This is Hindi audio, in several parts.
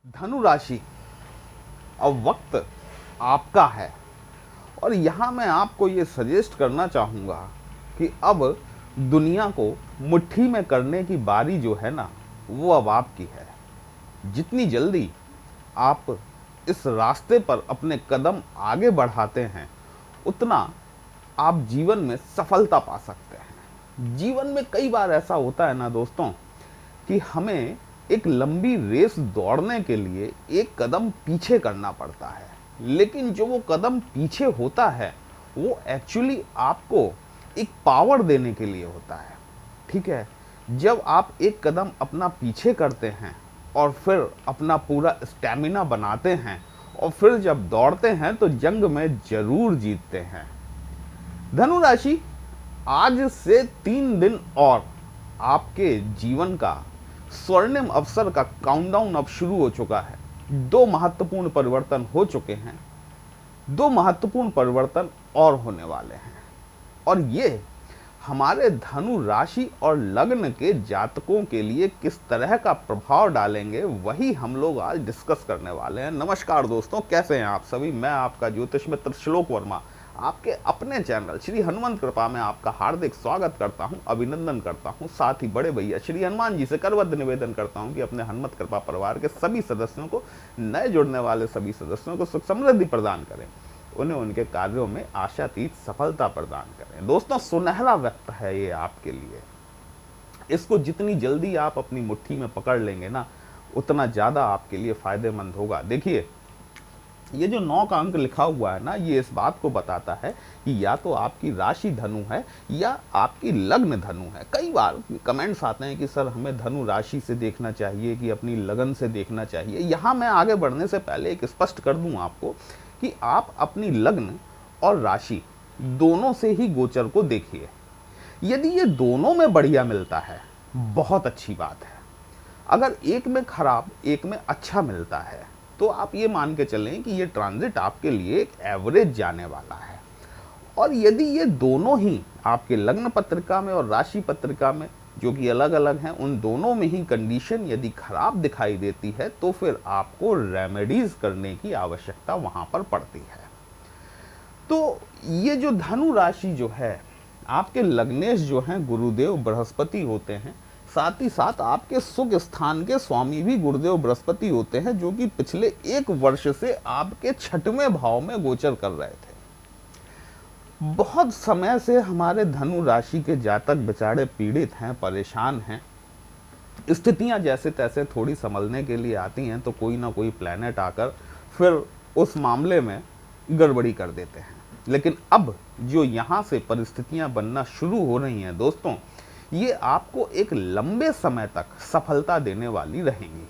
धनु राशि, अब वक्त आपका है और यहाँ मैं आपको ये सजेस्ट करना चाहूँगा कि अब दुनिया को मुट्ठी में करने की बारी जो है ना, वो अब आपकी है। जितनी जल्दी आप इस रास्ते पर अपने कदम आगे बढ़ाते हैं, उतना आप जीवन में सफलता पा सकते हैं। जीवन में कई बार ऐसा होता है ना दोस्तों, कि हमें एक लंबी रेस दौड़ने के लिए एक कदम पीछे करना पड़ता है, लेकिन जो वो कदम पीछे होता है वो एक्चुअली आपको एक पावर देने के लिए होता है। ठीक है, जब आप एक कदम अपना पीछे करते हैं और फिर अपना पूरा स्टैमिना बनाते हैं और फिर जब दौड़ते हैं तो जंग में जरूर जीतते हैं। धनु राशि, आज से 3 दिन और आपके जीवन का स्वर्णिम अवसर का काउंटडाउन अब शुरू हो चुका है। 2 महत्वपूर्ण परिवर्तन हो चुके हैं, 2 महत्वपूर्ण परिवर्तन और होने वाले हैं और ये हमारे धनु राशि और लग्न के जातकों के लिए किस तरह का प्रभाव डालेंगे, वही हम लोग आज डिस्कस करने वाले हैं। नमस्कार दोस्तों, कैसे हैं आप सभी। मैं आपका ज्योतिष मित्र श्लोक वर्मा आपके अपने चैनल श्री हनुमंत कृपा में आपका हार्दिक स्वागत करता हूं, अभिनंदन करता हूं। साथ ही बड़े भैया श्री हनुमान जी से करबद्ध निवेदन करता हूं कि अपने हनुमत कृपा परिवार के सभी सदस्यों को, नए जुड़ने वाले सभी सदस्यों को सुख समृद्धि प्रदान करें, उन्हें उनके कार्यों में आशातीत सफलता प्रदान करें। दोस्तों, सुनहरा वक्त है ये आपके लिए। इसको जितनी जल्दी आप अपनी मुट्ठी में पकड़ लेंगे ना, उतना ज़्यादा आपके लिए फायदेमंद होगा। देखिए, ये जो 9 का अंक लिखा हुआ है ना, ये इस बात को बताता है कि या तो आपकी राशि धनु है या आपकी लग्न धनु है। कई बार कमेंट्स आते हैं कि सर हमें धनु राशि से देखना चाहिए कि अपनी लगन से देखना चाहिए। यहाँ मैं आगे बढ़ने से पहले एक स्पष्ट कर दूं आपको कि आप अपनी लग्न और राशि दोनों से ही गोचर को देखिए। यदि ये दोनों में बढ़िया मिलता है, बहुत अच्छी बात है। अगर एक में खराब, एक में अच्छा मिलता है, तो आप ये मान के चलें कि ये ट्रांजिट आपके लिए एक एवरेज जाने वाला है। और यदि ये दोनों ही आपके लग्न पत्रिका में और राशि पत्रिका में, जो कि अलग अलग हैं, उन दोनों में ही कंडीशन यदि खराब दिखाई देती है, तो फिर आपको रेमेडीज करने की आवश्यकता वहां पर पड़ती है। तो ये जो धनु राशि जो है, आपके लग्नेश जो हैं गुरुदेव बृहस्पति होते हैं, साथ ही साथ आपके सुख स्थान के स्वामी भी गुरुदेव बृहस्पति होते हैं, जो कि पिछले 1 वर्ष से आपके 6वें भाव में गोचर कर रहे थे। बहुत समय से हमारे धनु राशि के जातक बेचारे पीड़ित हैं, परेशान हैं। स्थितियां जैसे तैसे थोड़ी संभलने के लिए आती हैं तो कोई ना कोई प्लैनेट आकर फिर उस मामले में गड़बड़ी कर देते हैं। लेकिन अब जो यहाँ से परिस्थितियां बनना शुरू हो रही हैं दोस्तों, ये आपको एक लंबे समय तक सफलता देने वाली रहेंगी।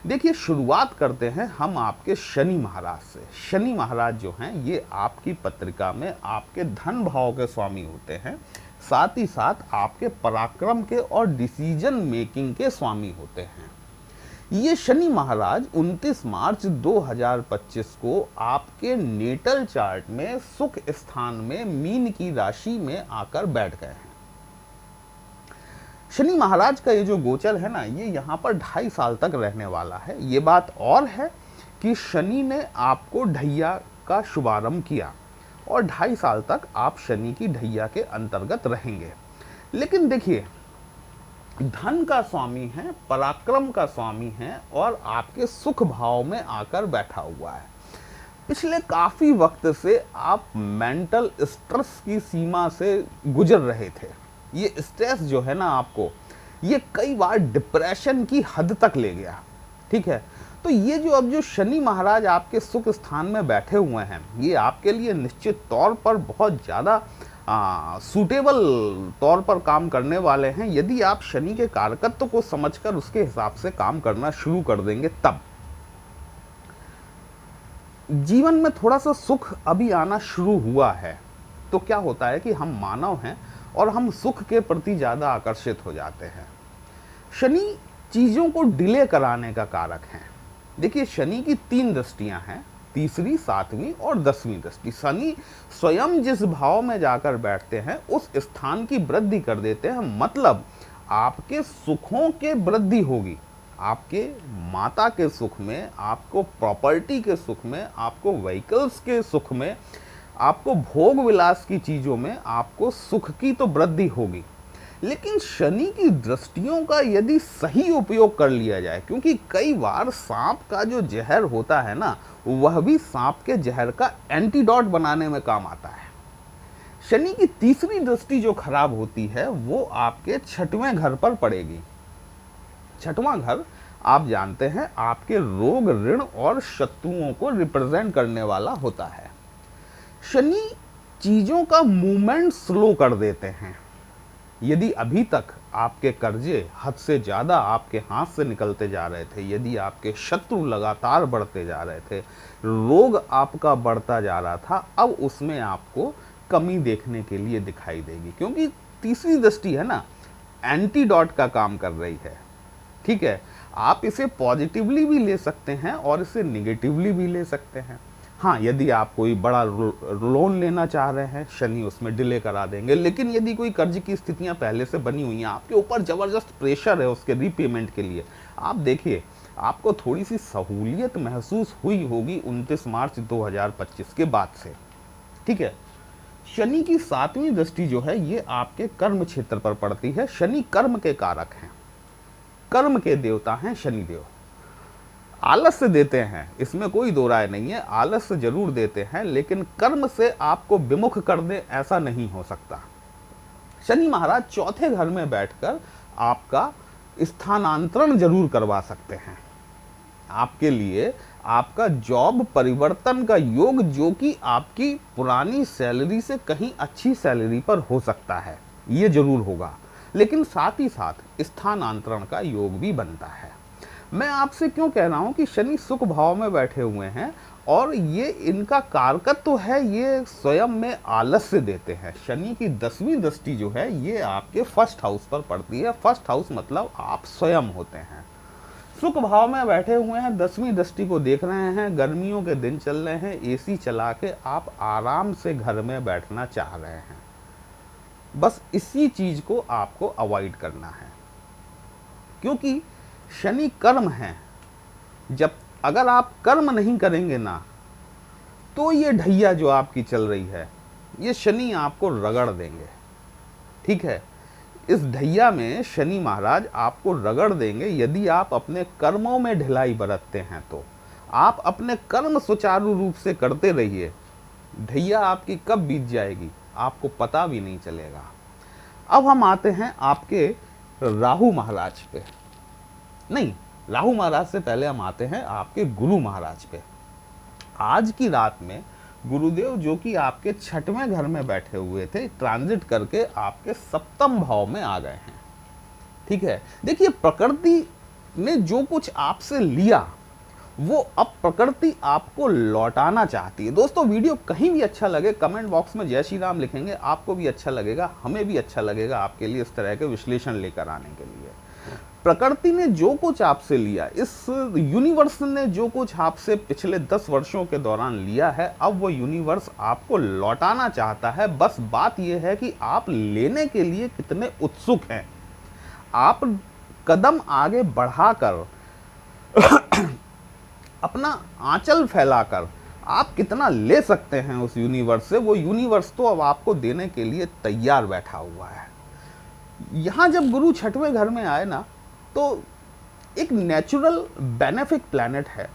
देखिए, शुरुआत करते हैं हम आपके शनि महाराज से। शनि महाराज जो हैं, ये आपकी पत्रिका में आपके धन भाव के स्वामी होते हैं, साथ ही साथ आपके पराक्रम के और डिसीजन मेकिंग के स्वामी होते हैं। ये शनि महाराज 29 मार्च 2025 को आपके नेटल चार्ट में सुख स्थान में मीन की राशि में आकर बैठ गए हैं। शनि महाराज का ये जो गोचर है ना, ये यहाँ पर 2.5 साल तक रहने वाला है। ये बात और है कि शनि ने आपको ढैया का शुभारंभ किया और 2.5 साल तक आप शनि की ढैया के अंतर्गत रहेंगे। लेकिन देखिए, धन का स्वामी है, पराक्रम का स्वामी है और आपके सुख भाव में आकर बैठा हुआ है। पिछले काफी वक्त से आप मेंटल स्ट्रेस की सीमा से गुजर रहे थे। ये स्ट्रेस जो है ना आपको, ये कई बार डिप्रेशन की हद तक ले गया। ठीक है, तो ये जो अब जो शनि महाराज आपके सुख स्थान में बैठे हुए हैं, ये आपके लिए निश्चित तौर पर बहुत ज़्यादा सूटेबल तौर पर काम करने वाले हैं। यदि आप शनि के कारकत्व को समझकर उसके हिसाब से काम करना शुरू कर देंगे, तब जीवन में थोड़ा सा सुख अभी आना शुरू हुआ है। तो क्या होता है कि हम मानव हैं और हम सुख के प्रति ज़्यादा आकर्षित हो जाते हैं। शनि चीज़ों को डिले कराने का कारक है। देखिए, शनि की 3 दृष्टियां हैं, तीसरी, 7वीं और 10वीं दृष्टि। शनि स्वयं जिस भाव में जाकर बैठते हैं, उस स्थान की वृद्धि कर देते हैं। मतलब आपके सुखों के वृद्धि होगी, आपके माता के सुख में, आपको प्रॉपर्टी के सुख में, आपको व्हीकल्स के सुख में, आपको भोग विलास की चीज़ों में आपको सुख की तो वृद्धि होगी। लेकिन शनि की दृष्टियों का यदि सही उपयोग कर लिया जाए, क्योंकि कई बार सांप का जो जहर होता है ना, वह भी सांप के जहर का एंटीडोट बनाने में काम आता है। शनि की तीसरी दृष्टि जो खराब होती है वो आपके छठवें घर पर पड़ेगी। छठवां घर आप जानते हैं आपके रोग, ऋण और शत्रुओं को रिप्रेजेंट करने वाला होता है। शनि चीजों का मूवमेंट स्लो कर देते हैं। यदि अभी तक आपके कर्जे हद से ज़्यादा आपके हाथ से निकलते जा रहे थे, यदि आपके शत्रु लगातार बढ़ते जा रहे थे, रोग आपका बढ़ता जा रहा था, अब उसमें आपको कमी देखने के लिए दिखाई देगी, क्योंकि तीसरी दृष्टि है ना, एंटीडोट का काम कर रही है। ठीक है, आप इसे पॉजिटिवली भी ले सकते हैं और इसे निगेटिवली भी ले सकते हैं। हाँ, यदि आप कोई बड़ा लोन लेना चाह रहे हैं, शनि उसमें डिले करा देंगे। लेकिन यदि कोई कर्ज की स्थितियां पहले से बनी हुई हैं, आपके ऊपर ज़बरदस्त प्रेशर है उसके रीपेमेंट के लिए, आप देखिए आपको थोड़ी सी सहूलियत महसूस हुई होगी 29 मार्च 2025 के बाद से। ठीक है, शनि की 7वीं दृष्टि जो है ये आपके कर्म क्षेत्र पर पड़ती है। शनि कर्म के कारक हैं, कर्म के देवता हैं शनिदेव। आलस्य देते हैं, इसमें कोई दो राय नहीं है, आलस्य जरूर देते हैं, लेकिन कर्म से आपको विमुख कर दे ऐसा नहीं हो सकता। शनि महाराज चौथे घर में बैठकर आपका स्थानांतरण जरूर करवा सकते हैं। आपके लिए आपका जॉब परिवर्तन का योग, जो कि आपकी पुरानी सैलरी से कहीं अच्छी सैलरी पर हो सकता है, ये जरूर होगा। लेकिन साथ ही साथ स्थानांतरण का योग भी बनता है। मैं आपसे क्यों कह रहा हूं कि शनि सुख भाव में बैठे हुए हैं और ये इनका कारकत्व तो है, ये स्वयं में आलस्य देते हैं। शनि की 10वीं दृष्टि जो है ये आपके फर्स्ट हाउस पर पड़ती है। फर्स्ट हाउस मतलब आप स्वयं होते हैं। सुख भाव में बैठे हुए हैं, 10वीं दृष्टि को देख रहे हैं, गर्मियों के दिन चल रहे हैं, एसी चला के आप आराम से घर में बैठना चाह रहे हैं। बस इसी चीज को आपको अवॉइड करना है, क्योंकि शनि कर्म है। जब अगर आप कर्म नहीं करेंगे ना, तो ये ढैया जो आपकी चल रही है, ये शनि आपको रगड़ देंगे। ठीक है, इस ढैया में शनि महाराज आपको रगड़ देंगे। यदि आप अपने कर्मों में ढिलाई बरतते हैं तो आप अपने कर्म सुचारू रूप से करते रहिए, ढैया आपकी कब बीत जाएगी आपको पता भी नहीं चलेगा। अब हम आते हैं आपके राहु महाराज पे। नहीं, राहु महाराज से पहले हम आते हैं आपके गुरु महाराज पे। आज की रात में गुरुदेव जो कि आपके 6वें घर में बैठे हुए थे, ट्रांजिट करके आपके 7म भाव में आ गए हैं। ठीक है, देखिए प्रकृति ने जो कुछ आपसे लिया वो अब प्रकृति आपको लौटाना चाहती है। दोस्तों, वीडियो कहीं भी अच्छा लगे कमेंट बॉक्स में जय श्री राम लिखेंगे, आपको भी अच्छा लगेगा, हमें भी अच्छा लगेगा आपके लिए इस तरह के विश्लेषण लेकर आने के लिए। प्रकृति ने जो कुछ आपसे लिया, इस यूनिवर्स ने जो कुछ आपसे पिछले 10 वर्षों के दौरान लिया है, अब वो यूनिवर्स आपको लौटाना चाहता है। बस बात यह है कि आप लेने के लिए कितने उत्सुक हैं। आप कदम आगे बढ़ाकर अपना आंचल फैलाकर आप कितना ले सकते हैं उस यूनिवर्स से, वो यूनिवर्स तो अब आपको देने के लिए तैयार बैठा हुआ है। यहां जब गुरु 6वें घर में आए ना, तो एक नेचुरल बेनिफिक प्लैनेट है,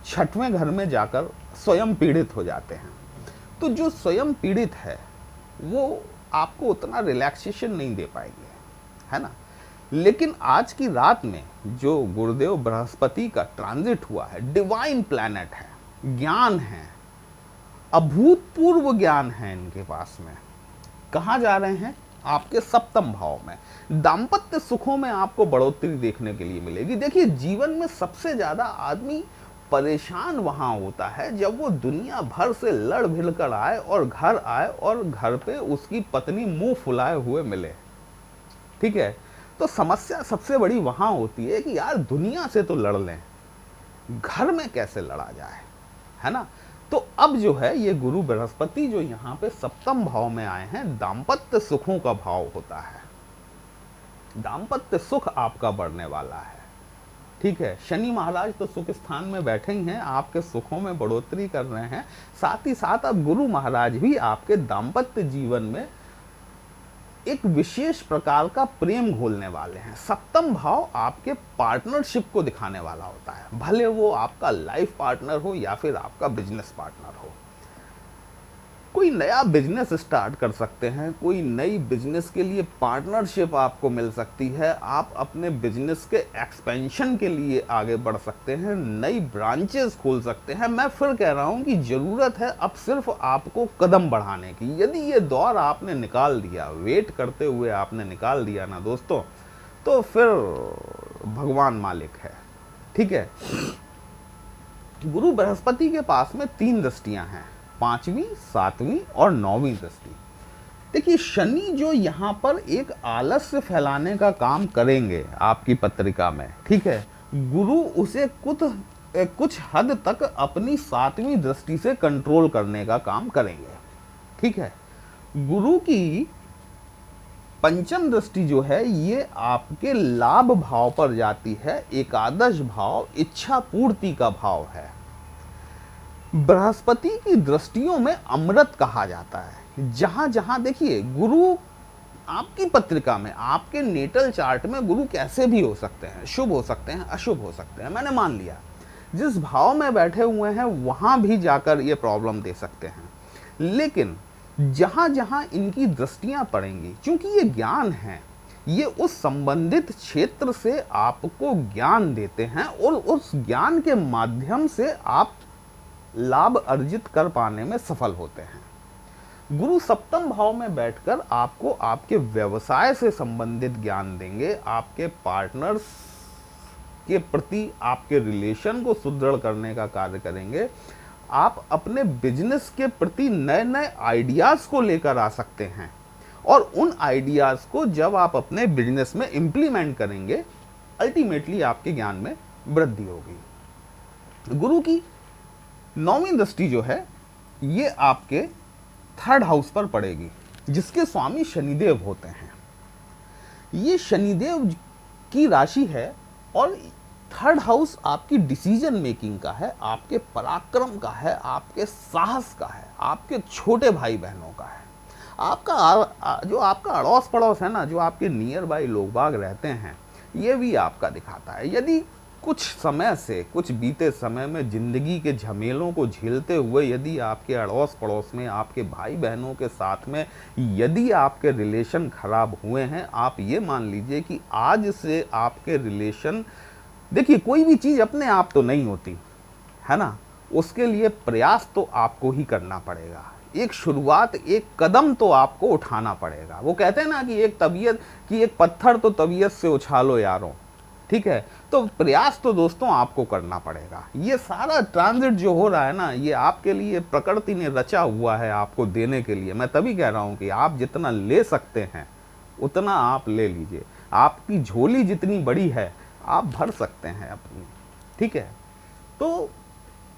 6वें घर में जाकर स्वयं पीड़ित हो जाते हैं। तो जो स्वयं पीड़ित है वो आपको उतना रिलैक्सेशन नहीं दे पाएंगे, है ना। लेकिन आज की रात में जो गुरुदेव बृहस्पति का ट्रांजिट हुआ है, डिवाइन प्लैनेट है, ज्ञान है, अभूतपूर्व ज्ञान है इनके पास में। कहाँ जा रहे हैं? आपके 7म भाव में। दाम्पत्य सुखों में आपको बढ़ोतरी देखने के लिए मिलेगी। देखिए, जीवन में सबसे ज्यादा आदमी परेशान वहां होता है जब वो दुनिया भर से लड़ भिड़ कर आए और घर आए और घर पे उसकी पत्नी मुंह फुलाए हुए मिले। ठीक है, तो समस्या सबसे बड़ी वहां होती है कि यार दुनिया से तो लड़ लें, घर में कैसे लड़ा जाए, है ना। तो अब जो है ये गुरु बृहस्पति जो यहाँ पे 7म भाव में आए हैं, दाम्पत्य सुखों का भाव होता है। दाम्पत्य सुख आपका बढ़ने वाला है। ठीक है, शनि महाराज तो सुख स्थान में बैठे ही हैं, आपके सुखों में बढ़ोतरी कर रहे हैं। साथ ही साथ अब गुरु महाराज भी आपके दाम्पत्य जीवन में एक विशेष प्रकार का प्रेम घोलने वाले हैं। सप्तम भाव आपके पार्टनरशिप को दिखाने वाला होता है, भले वो आपका लाइफ पार्टनर हो या फिर आपका बिजनेस पार्टनर हो। कोई नया बिजनेस स्टार्ट कर सकते हैं, कोई नई बिजनेस के लिए पार्टनरशिप आपको मिल सकती है, आप अपने बिजनेस के एक्सपेंशन के लिए आगे बढ़ सकते हैं, नई ब्रांचेस खोल सकते हैं। मैं फिर कह रहा हूं कि ज़रूरत है अब सिर्फ आपको कदम बढ़ाने की। यदि ये दौर आपने निकाल दिया, वेट करते हुए आपने निकाल दिया ना दोस्तों, तो फिर भगवान मालिक है। ठीक है, गुरु बृहस्पति के पास में 3 दृष्टियां हैं, 5वीं, 7वीं और 9वीं दृष्टि। देखिए, शनि जो यहाँ पर एक आलस्य फैलाने का काम करेंगे आपकी पत्रिका में, ठीक है, गुरु उसे कुछ हद तक अपनी 7वीं दृष्टि से कंट्रोल करने का काम करेंगे। ठीक है, गुरु की पंचम दृष्टि जो है ये आपके लाभ भाव पर जाती है। एकादश भाव इच्छा पूर्ति का भाव है। बृहस्पति की दृष्टियों में अमृत कहा जाता है। जहां जहां देखिए, गुरु आपकी पत्रिका में, आपके नेटल चार्ट में गुरु कैसे भी हो सकते हैं, शुभ हो सकते हैं, अशुभ हो सकते हैं। मैंने मान लिया जिस भाव में बैठे हुए हैं वहां भी जाकर ये प्रॉब्लम दे सकते हैं, लेकिन जहां जहां इनकी दृष्टियां पड़ेंगी, क्योंकि ये ज्ञान है, ये उस संबंधित क्षेत्र से आपको ज्ञान देते हैं और उस ज्ञान के माध्यम से आप लाभ अर्जित कर पाने में सफल होते हैं। गुरु सप्तम भाव में बैठकर आपको आपके व्यवसाय से संबंधित ज्ञान देंगे, आपके पार्टनर्स के प्रति आपके रिलेशन को सुदृढ़ करने का कार्य करेंगे। आप अपने बिजनेस के प्रति नए नए आइडियाज को लेकर आ सकते हैं और उन आइडियाज को जब आप अपने बिजनेस में इंप्लीमेंट करेंगे, अल्टीमेटली आपके ज्ञान में वृद्धि होगी। गुरु की 9वीं दृष्टि जो है ये आपके 3rd हाउस पर पड़ेगी, जिसके स्वामी शनिदेव होते हैं। ये शनिदेव की राशि है और 3rd हाउस आपकी डिसीजन मेकिंग का है, आपके पराक्रम का है, आपके साहस का है, आपके छोटे भाई बहनों का है। आपका जो आपका अड़ोस पड़ोस है ना, जो आपके नियर बाई लोग बाग रहते हैं, ये भी आपका दिखाता है। यदि कुछ समय से, कुछ बीते समय में जिंदगी के झमेलों को झेलते हुए यदि आपके अड़ोस पड़ोस में, आपके भाई बहनों के साथ में यदि आपके रिलेशन खराब हुए हैं, आप ये मान लीजिए कि आज से आपके रिलेशन, देखिए कोई भी चीज़ अपने आप तो नहीं होती है ना, उसके लिए प्रयास तो आपको ही करना पड़ेगा। एक शुरुआत, एक कदम तो आपको उठाना पड़ेगा। वो कहते हैं ना कि एक पत्थर तो तबीयत से उछालो यारों, ठीक है, तो प्रयास तो दोस्तों आपको करना पड़ेगा। ये सारा ट्रांजिट जो हो रहा है ना, ये आपके लिए प्रकृति ने रचा हुआ है आपको देने के लिए। मैं तभी कह रहा हूँ कि आप जितना ले सकते हैं उतना आप ले लीजिए। आपकी झोली जितनी बड़ी है आप भर सकते हैं अपनी, ठीक है। तो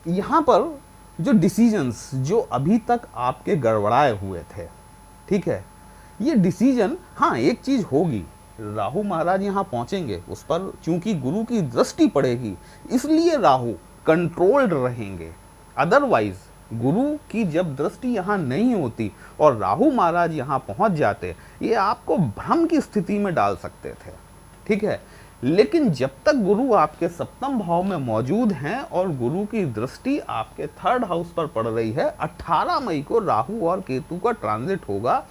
यहाँ पर जो डिसीजंस जो अभी तक आपके गड़बड़ाए हुए थे, ठीक है, ये डिसीजन, हाँ एक चीज़ होगी, राहु महाराज यहाँ पहुँचेंगे, उस पर चूंकि गुरु की दृष्टि पड़ेगी इसलिए राहु कंट्रोल्ड रहेंगे। अदरवाइज गुरु की जब दृष्टि यहाँ नहीं होती और राहु महाराज यहाँ पहुँच जाते, ये आपको भ्रम की स्थिति में डाल सकते थे, ठीक है। लेकिन जब तक गुरु आपके 7वें भाव में मौजूद हैं और गुरु की दृष्टि आपके 3rd हाउस पर पड़ रही है, 18 मई को राहु और केतु का ट्रांजिट होगा।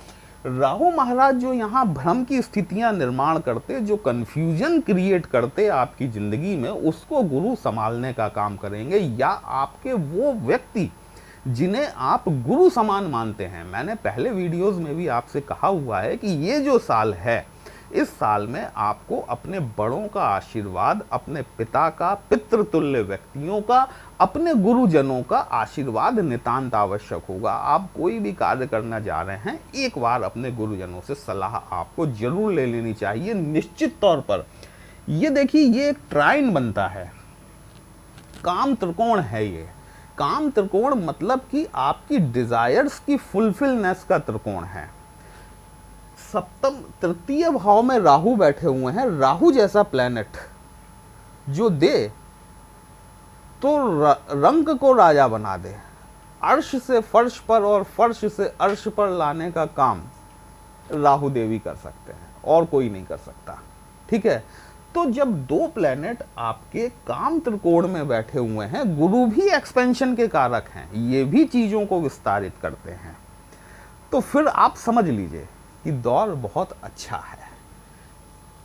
राहु महाराज जो यहाँ भ्रम की स्थितियां निर्माण करते, जो कंफ्यूजन क्रिएट करते आपकी जिंदगी में, उसको गुरु संभालने का काम करेंगे। या आपके वो व्यक्ति जिन्हें आप गुरु समान मानते हैं, मैंने पहले वीडियोस में भी आपसे कहा हुआ है कि ये जो साल है, इस साल में आपको अपने बड़ों का आशीर्वाद, अपने पिता का, पितृतुल्य व्यक्तियों का, अपने गुरुजनों का आशीर्वाद नितांत आवश्यक होगा। आप कोई भी कार्य करना जा रहे हैं, एक बार अपने गुरुजनों से सलाह आपको जरूर ले लेनी चाहिए, निश्चित तौर पर। ये देखिए, ये एक ट्राइन बनता है, काम त्रिकोण है। ये काम त्रिकोण मतलब कि आपकी डिजायर्स की फुलफिलनेस का त्रिकोण है। तृतीय भाव में राहु बैठे हुए हैं। राहु जैसा प्लेनेट जो दे तो रंक को राजा बना दे। अर्श से फर्श पर और फर्श से अर्श पर लाने का काम राहु देवी कर सकते हैं और कोई नहीं कर सकता। ठीक है, तो जब दो प्लेनेट आपके काम त्रिकोण में बैठे हुए हैं, गुरु भी एक्सपेंशन के कारक हैं, ये भी चीजों को विस्तारित करते हैं, तो फिर आप समझ लीजिए कि दौर बहुत अच्छा है।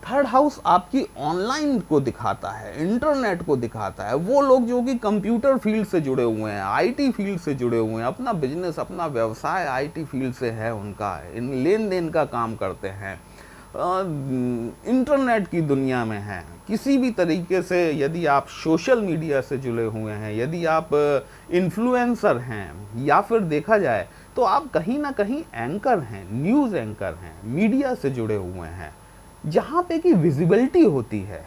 थर्ड हाउस आपकी ऑनलाइन को दिखाता है, इंटरनेट को दिखाता है। वो लोग जो कि कंप्यूटर फील्ड से जुड़े हुए हैं, आईटी फील्ड से जुड़े हुए हैं, अपना बिजनेस अपना व्यवसाय आईटी फील्ड से है उनका, इन लेन देन का काम करते हैं, इंटरनेट की दुनिया में हैं, किसी भी तरीके से यदि आप सोशल मीडिया से जुड़े हुए हैं, यदि आप इन्फ्लुएंसर हैं, या फिर देखा जाए तो आप कहीं ना कहीं एंकर हैं, न्यूज़ एंकर हैं, मीडिया से जुड़े हुए हैं, जहाँ पे कि विजिबिलिटी होती है,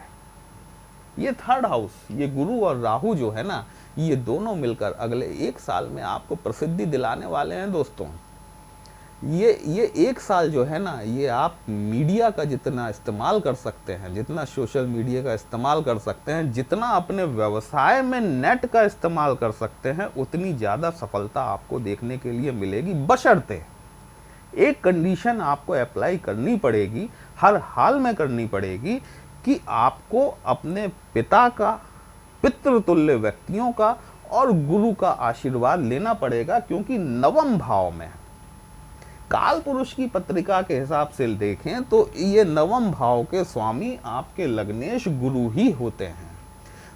ये थर्ड हाउस, ये गुरु और राहु जो है ना, ये दोनों मिलकर अगले 1 साल में आपको प्रसिद्धि दिलाने वाले हैं दोस्तों। ये 1 साल जो है ना, ये आप मीडिया का जितना इस्तेमाल कर सकते हैं, जितना सोशल मीडिया का इस्तेमाल कर सकते हैं, जितना अपने व्यवसाय में नेट का इस्तेमाल कर सकते हैं, उतनी ज़्यादा सफलता आपको देखने के लिए मिलेगी। बशर्ते एक कंडीशन आपको अप्लाई करनी पड़ेगी, हर हाल में करनी पड़ेगी, कि आपको अपने पिता का, पितृतुल्य व्यक्तियों का और गुरु का आशीर्वाद लेना पड़ेगा, क्योंकि नवम भाव में काल पुरुष की पत्रिका के हिसाब से देखें तो ये नवम भाव के स्वामी आपके लग्नेश गुरु ही होते हैं।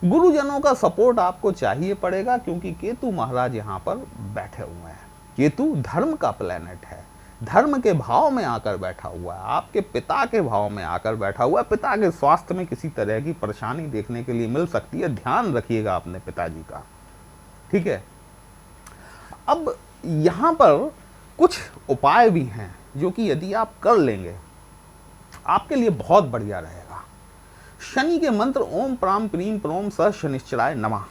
गुरुजनों का सपोर्ट आपको चाहिए पड़ेगा, क्योंकि केतु महाराज यहाँ पर बैठे हुए हैं। केतु धर्म का प्लेनेट है, धर्म के भाव में आकर बैठा हुआ है, आपके पिता के भाव में आकर बैठा हुआ है। पिता के स्वास्थ्य में किसी तरह की परेशानी देखने के लिए मिल सकती है, ध्यान रखिएगा अपने पिताजी का। ठीक है, अब यहाँ पर कुछ उपाय भी हैं जो कि यदि आप कर लेंगे आपके लिए बहुत बढ़िया रहेगा। शनि के मंत्र ओम प्राम प्रीम प्रोम स शनिश्चराय नमः,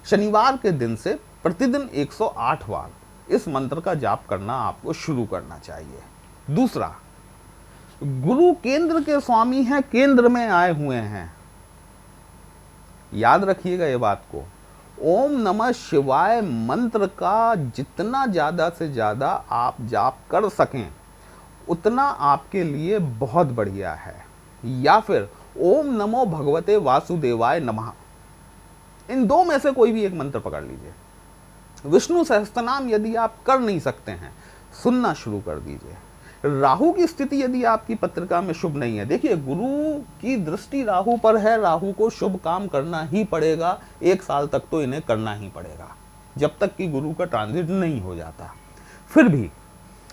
शनिवार के दिन से प्रतिदिन 108 बार इस मंत्र का जाप करना आपको शुरू करना चाहिए। दूसरा, गुरु केंद्र के स्वामी हैं, केंद्र में आए हुए हैं, याद रखिएगा ये बात को। ओम नमः शिवाय मंत्र का जितना ज़्यादा से ज़्यादा आप जाप कर सकें उतना आपके लिए बहुत बढ़िया है। या फिर ओम नमो भगवते वासुदेवाय नमः, इन दो में से कोई भी एक मंत्र पकड़ लीजिए। विष्णु सहस्त्रनाम यदि आप कर नहीं सकते हैं, सुनना शुरू कर दीजिए। राहु की स्थिति यदि आपकी पत्रिका में शुभ नहीं है, देखिए गुरु की दृष्टि राहु पर है, राहु को शुभ काम करना ही पड़ेगा। 1 साल तक तो इन्हें करना ही पड़ेगा, जब तक कि गुरु का ट्रांजिट नहीं हो जाता। फिर भी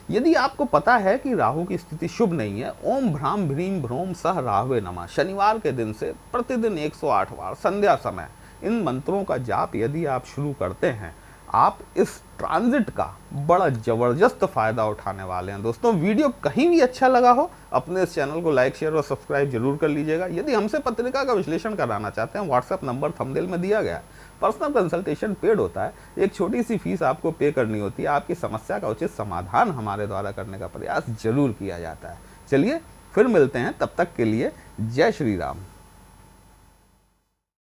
यदि आपको पता है कि राहु की स्थिति शुभ नहीं है, ओम भ्राम भ्रीम भ्रोम सह राहवे नमः, शनिवार के दिन से प्रतिदिन 108 बार संध्या समय इन मंत्रों का जाप यदि आप शुरू करते हैं, आप इस ट्रांजिट का बड़ा ज़बरदस्त फ़ायदा उठाने वाले हैं। दोस्तों, वीडियो कहीं भी अच्छा लगा हो, अपने इस चैनल को लाइक शेयर और सब्सक्राइब जरूर कर लीजिएगा। यदि हमसे पत्रिका का विश्लेषण कराना चाहते हैं, व्हाट्सएप नंबर थंबनेल में दिया गया है। पर्सनल कंसल्टेशन पेड होता है, एक छोटी सी फीस आपको पे करनी होती है। आपकी समस्या का उचित समाधान हमारे द्वारा करने का प्रयास जरूर किया जाता है। चलिए फिर मिलते हैं, तब तक के लिए जय श्री राम।